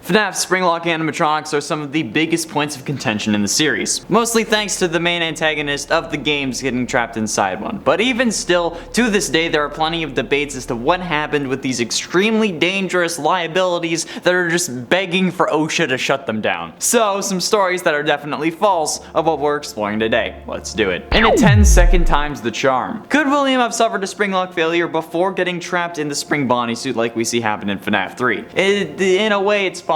FNAF Springlock animatronics are some of the biggest points of contention in the series, mostly thanks to the main antagonist of the games getting trapped inside one. But even still, to this day there are plenty of debates as to what happened with these extremely dangerous liabilities that are just begging for OSHA to shut them down. So, some stories that are definitely false of what we're exploring today. Let's do it. In a 10-second times the charm. Could William have suffered a springlock failure before getting trapped in the spring Bonnie suit like we see happen in FNAF 3? In a way it's possible,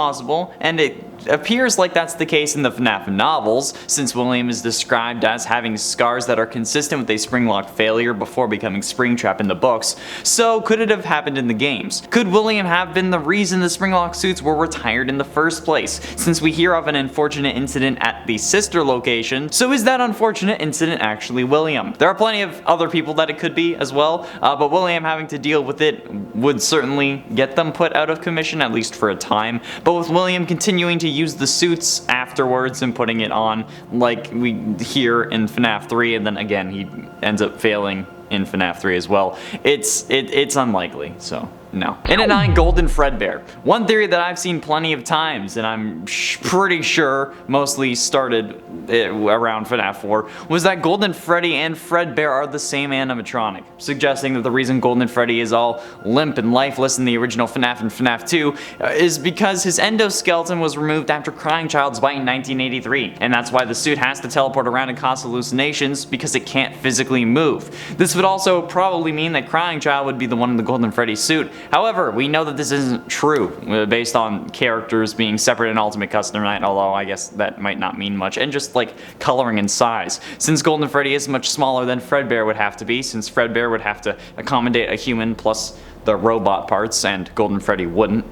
and it appears like that's the case in the FNAF novels, since William is described as having scars that are consistent with a springlock failure before becoming springtrap in the books. So could it have happened in the games? Could William have been the reason the springlock suits were retired in the first place, since we hear of an unfortunate incident at the sister location? So is that unfortunate incident actually William? There are plenty of other people that it could be as well, but William having to deal with it would certainly get them put out of commission, at least for a time. But with William continuing to use the suits afterwards and putting it on like we hear in FNAF 3, and then again he ends up failing in FNAF 3 as well, it's unlikely, so no. In a 9, Golden Fredbear. One theory that I've seen plenty of times, and I'm pretty sure mostly started around FNAF 4, was that Golden Freddy and Fredbear are the same animatronic, suggesting that the reason Golden Freddy is all limp and lifeless in the original FNAF and FNAF 2 is because his endoskeleton was removed after Crying Child's bite in 1983, and that's why the suit has to teleport around and cause hallucinations, because it can't physically move. This would also probably mean that Crying Child would be the one in the Golden Freddy suit. However, we know that this isn't true, based on characters being separate in Ultimate Custom Night, although I guess that might not mean much, and just like coloring and size. Since Golden Freddy is much smaller than Fredbear would have to be, since Fredbear would have to accommodate a human plus the robot parts, and Golden Freddy wouldn't.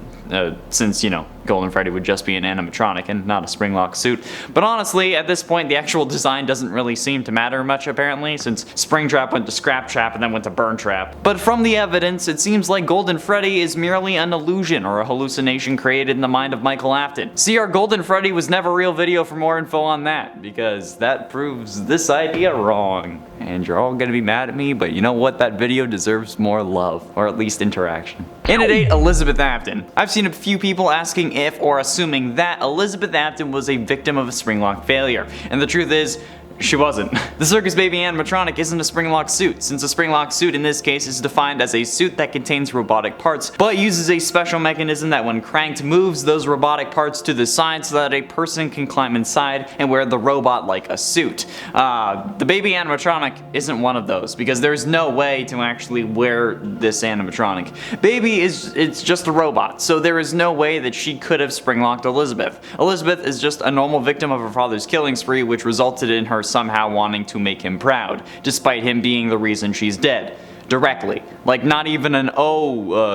Since, you know, Golden Freddy would just be an animatronic and not a springlock suit. But honestly, at this point, the actual design doesn't really seem to matter much apparently, since Springtrap went to Scrap Trap and then went to Burn Trap. But from the evidence, it seems like Golden Freddy is merely an illusion or a hallucination created in the mind of Michael Upton. See our Golden Freddy was never real video for more info on that, because that proves this idea wrong. And you're all gonna be mad at me, but you know what? That video deserves more love, or at least interaction. In at 8, Elizabeth Upton. I've seen a few people asking if or assuming that Elizabeth Upton was a victim of a springlock failure, and the truth is, she wasn't. The Circus Baby animatronic isn't a springlock suit, since a springlock suit in this case is defined as a suit that contains robotic parts, but uses a special mechanism that when cranked moves those robotic parts to the side so that a person can climb inside and wear the robot like a suit. The Baby animatronic isn't one of those, because there's no way to actually wear this animatronic. Baby it's just a robot, so there is no way that she could have springlocked Elizabeth. Elizabeth is just a normal victim of her father's killing spree, which resulted in her somehow wanting to make him proud, despite him being the reason she's dead. Directly. Like, not even an,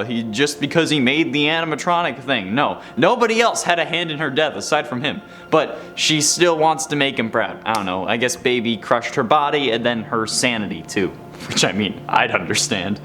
he just because he made the animatronic thing. No. Nobody else had a hand in her death aside from him. But she still wants to make him proud. I don't know. I guess Baby crushed her body and then her sanity too. Which, I mean, I'd understand.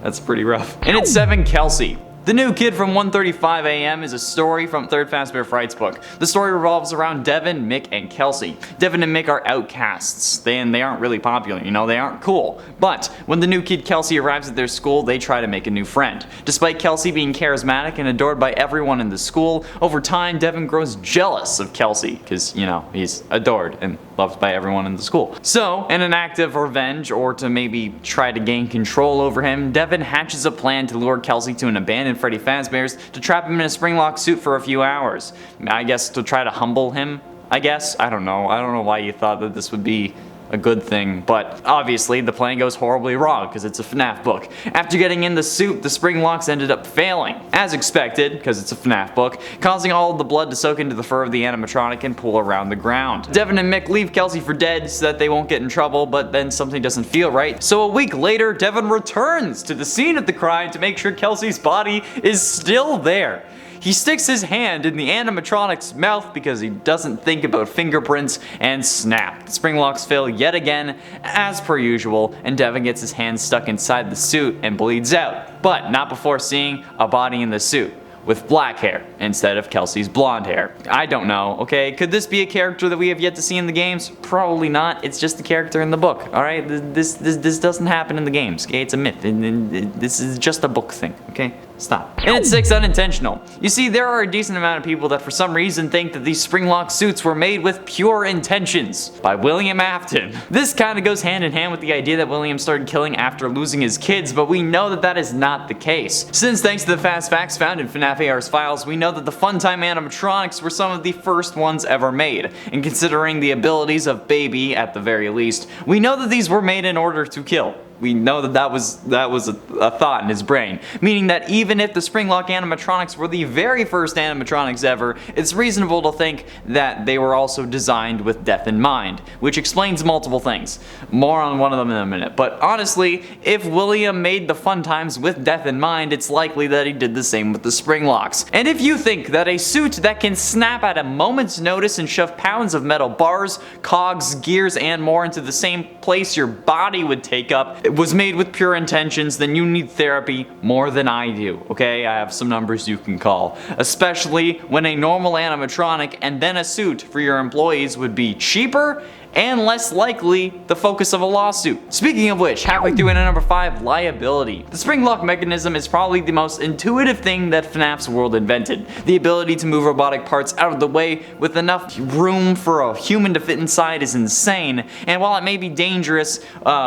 That's pretty rough. And it's 7, Kelsey the New Kid from 1:35 AM is a story from 3rd Fazbear Fright's book. The story revolves around Devin, Mick, and Kelsey. Devin and Mick are outcasts. They aren't really popular, you know, they aren't cool. But when the new kid Kelsey arrives at their school, they try to make a new friend. Despite Kelsey being charismatic and adored by everyone in the school, over time Devin grows jealous of Kelsey, because, you know, he's adored and loved by everyone in the school. So, in an act of revenge, or to maybe try to gain control over him, Devin hatches a plan to lure Kelsey to an abandoned Freddy Fazbear's to trap him in a springlock suit for a few hours. I guess to try to humble him, I guess? I don't know why you thought that this would be a good thing, but obviously the plan goes horribly wrong because it's a FNAF book. After getting in the suit, the springlocks ended up failing, as expected, because it's a FNAF book, causing all of the blood to soak into the fur of the animatronic and pool around the ground. Devin and Mick leave Kelsey for dead so that they won't get in trouble, but then something doesn't feel right. So a week later, Devin returns to the scene of the crime to make sure Kelsey's body is still there. He sticks his hand in the animatronic's mouth because he doesn't think about fingerprints, and snap. The springlocks fail yet again, as per usual, and Devin gets his hand stuck inside the suit and bleeds out, but not before seeing a body in the suit, with black hair instead of Kelsey's blonde hair. I don't know, okay? Could this be a character that we have yet to see in the games? Probably not. It's just a character in the book, alright? This doesn't happen in the games, okay? It's a myth. This is just a book thing, okay? Stop. And at 6, Unintentional. You see, there are a decent amount of people that for some reason think that these springlock suits were made with pure intentions by William Afton. This kind of goes hand in hand with the idea that William started killing after losing his kids, but we know that that is not the case. Since thanks to the fast facts found in FNAF AR's files, we know that the Funtime animatronics were some of the first ones ever made. And considering the abilities of Baby at the very least, we know that these were made in order to kill. We know that was a thought in his brain, meaning that even if the Springlock animatronics were the very first animatronics ever, it's reasonable to think that they were also designed with death in mind, which explains multiple things. More on one of them in a minute, but honestly, if William made the Funtimes with death in mind, it's likely that he did the same with the Springlocks. And if you think that a suit that can snap at a moment's notice and shove pounds of metal bars, cogs, gears, and more into the same place your body would take up, it was made with pure intentions, then you need therapy more than I do, okay? I have some numbers you can call. Especially when a normal animatronic and then a suit for your employees would be cheaper and less likely the focus of a lawsuit. Speaking of which, halfway through into number 5, Liability. The springlock mechanism is probably the most intuitive thing that FNAF's world invented. The ability to move robotic parts out of the way with enough room for a human to fit inside is insane, and while it may be dangerous,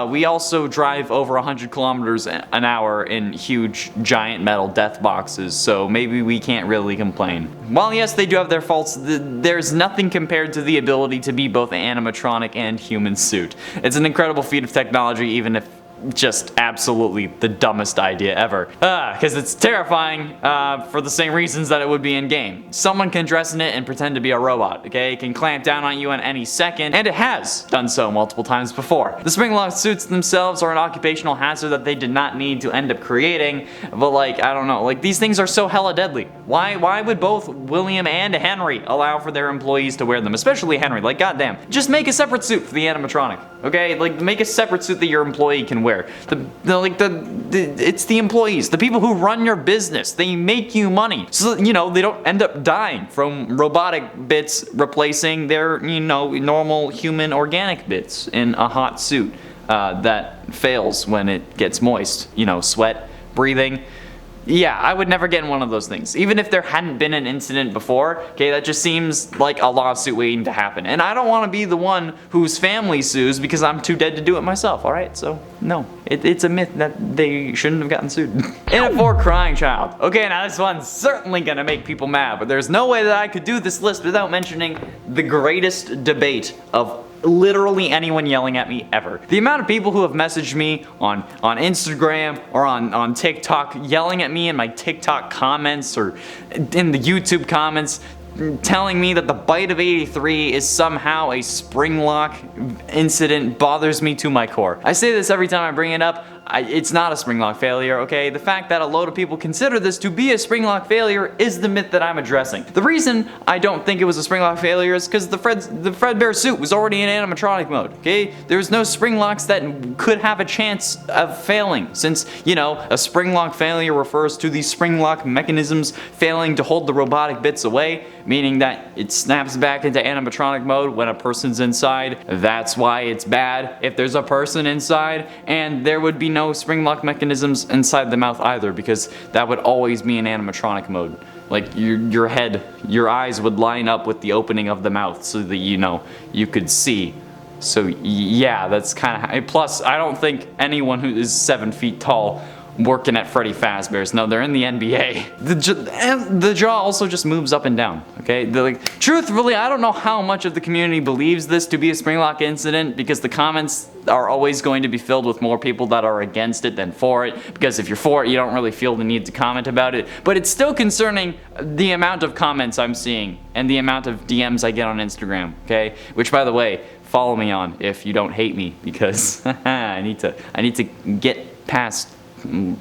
we also drive over 100 kilometers an hour in huge giant metal death boxes, so maybe we can't really complain. While yes, they do have their faults, there's nothing compared to the ability to be both animatronic and human suit. It's an incredible feat of technology, even if just absolutely the dumbest idea ever. Because it's terrifying for the same reasons that it would be in game. Someone can dress in it and pretend to be a robot, okay? It can clamp down on you in any second, and it has done so multiple times before. The springlock suits themselves are an occupational hazard that they did not need to end up creating, but like, I don't know, like these things are so hella deadly. Why would both William and Henry allow for their employees to wear them? Especially Henry, like goddamn. Just make a separate suit for the animatronic, okay? Like make a separate suit that your employee can wear. It's the employees, the people who run your business. They make you money, so you know they don't end up dying from robotic bits replacing their normal human organic bits in a hot suit that fails when it gets moist. Sweat, breathing. Yeah, I would never get in one of those things. Even if there hadn't been an incident before, okay, that just seems like a lawsuit waiting to happen. And I don't want to be the one whose family sues because I'm too dead to do it myself, alright? So, no. It's a myth that they shouldn't have gotten sued. And a 4, Crying Child. Okay, now this one's certainly gonna make people mad, but there's no way that I could do this list without mentioning the greatest debate of literally anyone yelling at me ever. The amount of people who have messaged me on Instagram or on TikTok yelling at me in my TikTok comments or in the YouTube comments telling me that the bite of 83 is somehow a springlock incident bothers me to my core. I say this every time I bring it up. It's not a springlock failure, okay? The fact that a load of people consider this to be a springlock failure is the myth that I'm addressing. The reason I don't think it was a springlock failure is because the Fredbear suit was already in animatronic mode, okay? There's no springlocks that could have a chance of failing, since, a springlock failure refers to the springlock mechanisms failing to hold the robotic bits away, meaning that it snaps back into animatronic mode when a person's inside. That's why it's bad if there's a person inside, and there would be no springlock mechanisms inside the mouth either, because that would always be in animatronic mode. Like your head, your eyes would line up with the opening of the mouth so that you could see. So yeah, that's kind of. Plus, I don't think anyone who is 7 feet tall working at Freddy Fazbear's. No, they're in the NBA. The jaw also just moves up and down, okay? Truthfully, I don't know how much of the community believes this to be a springlock incident, because the comments are always going to be filled with more people that are against it than for it, because if you're for it, you don't really feel the need to comment about it. But it's still concerning the amount of comments I'm seeing and the amount of DMs I get on Instagram, okay? Which, by the way, follow me on if you don't hate me, because I need to get past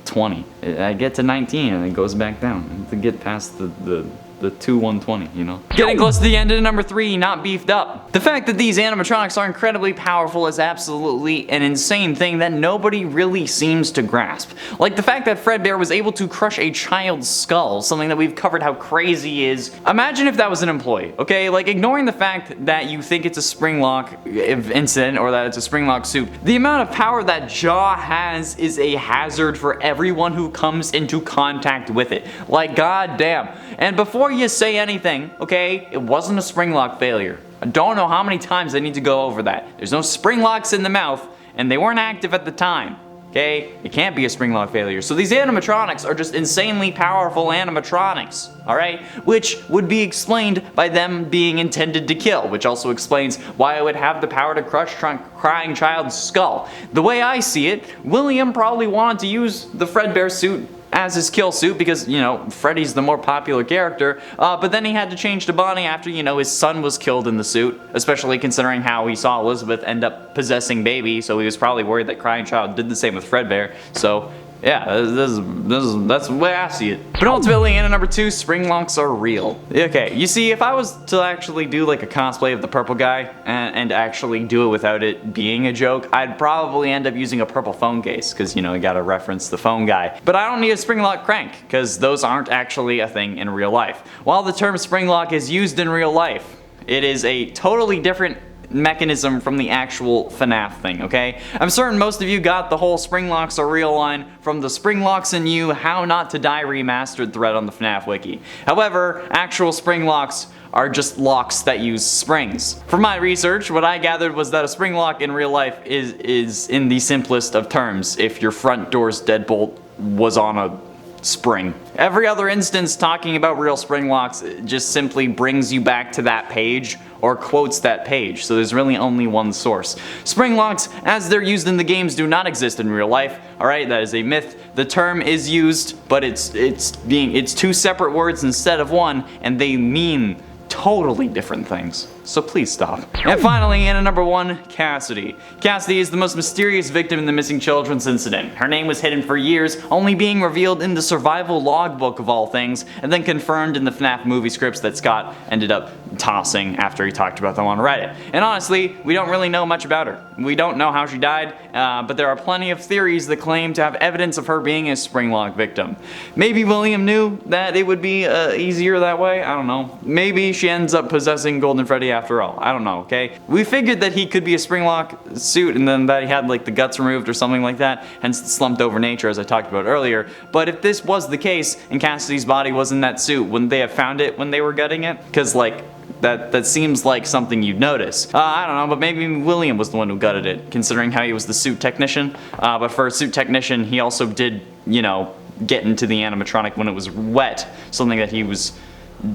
20. I get to 19 and it goes back down. To get past the the 2-120, you know? Getting close to the end of number 3, not beefed up. The fact that these animatronics are incredibly powerful is absolutely an insane thing that nobody really seems to grasp. Like the fact that Fredbear was able to crush a child's skull, something that we've covered how crazy is. Imagine if that was an employee, okay? Like ignoring the fact that you think it's a springlock incident or that it's a springlock suit, the amount of power that jaw has is a hazard for everyone who comes into contact with it. Like goddamn. And before you say anything, okay, it wasn't a springlock failure. I don't know how many times I need to go over that. There's no springlocks in the mouth, and they weren't active at the time. Okay? It can't be a springlock failure. So these animatronics are just insanely powerful animatronics, alright? Which would be explained by them being intended to kill, which also explains why it would have the power to crush crying child's skull. The way I see it, William probably wanted to use the Fredbear suit as his kill suit because, you know, Freddy's the more popular character, but then he had to change to Bonnie after, you know, his son was killed in the suit, especially considering how he saw Elizabeth end up possessing Baby, so he was probably worried that Crying Child did the same with Fredbear, so yeah, that's the way I see it. But ultimately, in number 2, springlocks are real. Okay, you see, if I was to actually do like a cosplay of the purple guy and actually do it without it being a joke, I'd probably end up using a purple phone case, because, you know, you gotta reference the phone guy. But I don't need a springlock crank, because those aren't actually a thing in real life. While the term springlock is used in real life, it is a totally different mechanism from the actual FNAF thing, okay? I'm certain most of you got the whole springlocks are real line from the Springlocks and You How Not to Die Remastered thread on the FNAF wiki. However, actual springlocks are just locks that use springs. From my research, what I gathered was that a springlock in real life is in the simplest of terms if your front door's deadbolt was on a spring. Every other instance talking about real springlocks just simply brings you back to that page or quotes that page, so there's really only one source. Springlocks, as they're used in the games, do not exist in real life. Alright, that is a myth. The term is used, but it's 2 separate words instead of one, and they mean totally different things. So please stop. And finally, in at number 1, Cassidy. Cassidy is the most mysterious victim in the missing children's incident. Her name was hidden for years, only being revealed in the survival logbook of all things, and then confirmed in the FNAF movie scripts that Scott ended up tossing after he talked about them on Reddit. And honestly, we don't really know much about her. We don't know how she died, but there are plenty of theories that claim to have evidence of her being a springlock victim. Maybe William knew that it would be easier that way, I don't know. Maybe she ends up possessing Golden Freddy after all, I don't know, okay? We figured that he could be a springlock suit and then that he had like the guts removed or something like that, hence the slumped over nature as I talked about earlier. But if this was the case and Cassidy's body was in that suit, wouldn't they have found it when they were gutting it? Because like, that seems like something you'd notice. I don't know, but maybe William was the one who gutted it, considering how he was the suit technician. But for a suit technician, he also did, you know, get into the animatronic when it was wet, something that he was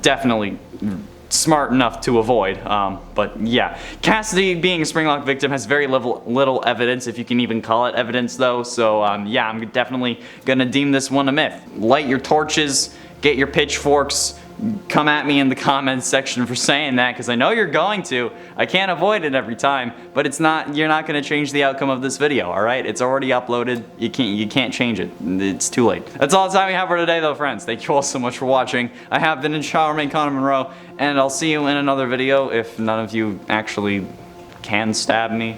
definitely smart enough to avoid. But yeah, Cassidy being a springlock victim has very little evidence, if you can even call it evidence though, so yeah, I'm definitely gonna deem this one a myth. Light your torches, get your pitchforks, come at me in the comments section for saying that, because I know you're going to. I can't avoid it every time, but you're not going to change the outcome of this video, alright? It's already uploaded, you can't change it, it's too late. That's all the time we have for today though, friends. Thank you all so much for watching. I have been in Charmaine Connor Monroe, and I'll see you in another video if none of you actually can stab me.